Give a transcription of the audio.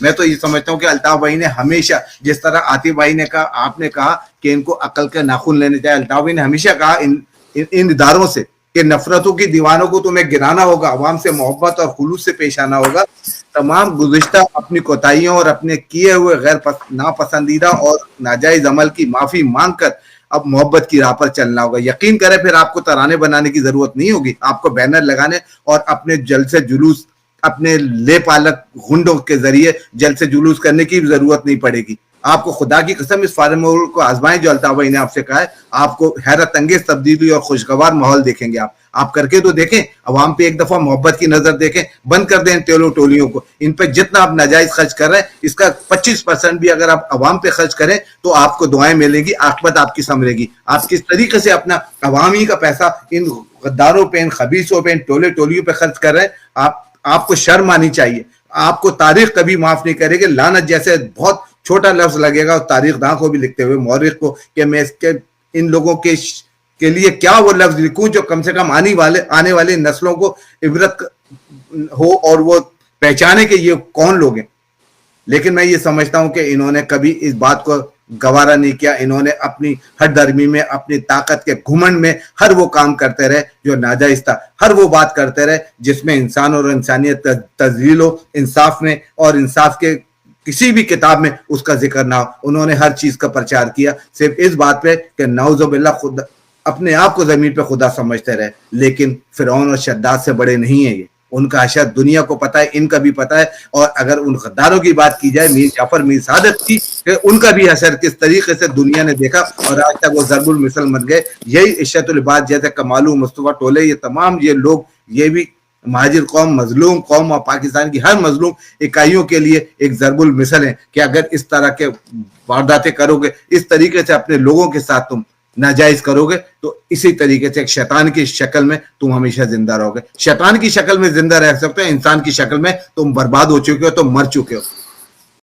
میں تو یہ سمجھتا ہوں کہ الطاف بھائی نے ہمیشہ جس طرح عاطف بھائی نے کہا, آپ نے کہا کہ ان کو عقل کے ناخن لینے چاہیے, الطاف بھائی نے ہمیشہ کہا ان اداروں سے کہ نفرتوں کی دیوانوں کو تمہیں گرانا ہوگا, عوام سے محبت اور خلوص سے پیش آنا ہوگا, تمام گزشتہ اپنی کوتاہیوں اور اپنے کیے ہوئے ناپسندیدہ اور ناجائز عمل کی معافی مانگ کر اب محبت کی راہ پر چلنا ہوگا. یقین کریں پھر آپ کو ترانے بنانے کی ضرورت نہیں ہوگی, آپ کو بینر لگانے اور اپنے جلسے جلوس اپنے لے پالک گنڈوں کے ذریعے جلسے جلوس کرنے کی ضرورت نہیں پڑے گی. آپ کو خدا کی قسم اس فارمول کو آزمائیں جو الطاف بھائی نے آپ سے کہا ہے, آپ کو حیرت انگیز تبدیلی اور خوشگوار ماحول دیکھیں گے. آپ کر کے تو دیکھیں, عوام پہ ایک دفعہ محبت کی نظر دیکھیں, بند کر دیں ٹیلو ٹولیوں کو. ان پہ جتنا آپ ناجائز خرچ کر رہے ہیں اس کا 25% بھی اگر آپ عوام پہ خرچ کریں تو آپ کو دعائیں ملیں گی, عاقبت آپ کی سنورے گی. آپ کس طریقے سے اپنا عوامی کا پیسہ ان غداروں پہ, ان خبیثوں پہ, ان ٹولے ٹولیوں پہ خرچ کر رہے ہیں, آپ کو شرم آنی چاہیے. آپ کو تاریخ کبھی معاف نہیں کرے گی. لعنت جیسے بہت چھوٹا لفظ لگے گا تاریخ داں کو بھی لکھتے ہوئے, مورخ کو, کہ میں اس کے ان لوگوں کے لیے کیا وہ لفظ لکھوں جو کم سے کم آنے والے نسلوں کو عبرت ہو اور وہ پہچانے کہ یہ کون لوگ ہیں. لیکن میں یہ سمجھتا ہوں کہ انہوں نے کبھی اس بات کو گوارا نہیں کیا. انہوں نے اپنی ہر درمی میں, اپنی طاقت کے گھمنڈ میں ہر وہ کام کرتے رہے جو ناجائز تھا, ہر وہ بات کرتے رہے جس میں انسان اور انسانیت تذلیل ہو, انصاف میں اور انصاف کے کسی بھی کتاب میں اس کا ذکر نہ ہو. انہوں نے ہر چیز کا پرچار کیا صرف اس بات پہ کہ نعوذ باللہ خود اپنے آپ کو زمین پہ خدا سمجھتے رہے. لیکن فرعون اور شداد سے بڑے نہیں ہیں یہ. ان کا حشر دنیا کو پتا ہے, ان کا بھی پتا ہے. اور اگر ان غداروں کی بات کی جائے, میر جعفر میر صادق کی, کہ ان کا بھی حشر کس طریقے سے دنیا نے دیکھا اور آج تک وہ ضرب المثل بن گئے. یہی عشرت العباد جیسے کمالو, مصطفیٰ ٹولے, یہ تمام یہ لوگ, یہ بھی مہاجر قوم, مظلوم قوم اور پاکستان کی ہر مظلوم اکائیوں کے لیے ایک ضرب المثل ہیں کہ اگر اس طرح کے وارداتیں کرو گے, اس طریقے سے اپنے لوگوں کے ساتھ تم ناجائز کرو گے, تو اسی طریقے سے ایک شیطان کی شکل میں تم ہمیشہ زندہ رہو گے. شیطان کی شکل میں زندہ رہ سکتے ہو, انسان کی شکل میں تم برباد ہو چکے ہو, تم مر چکے ہو.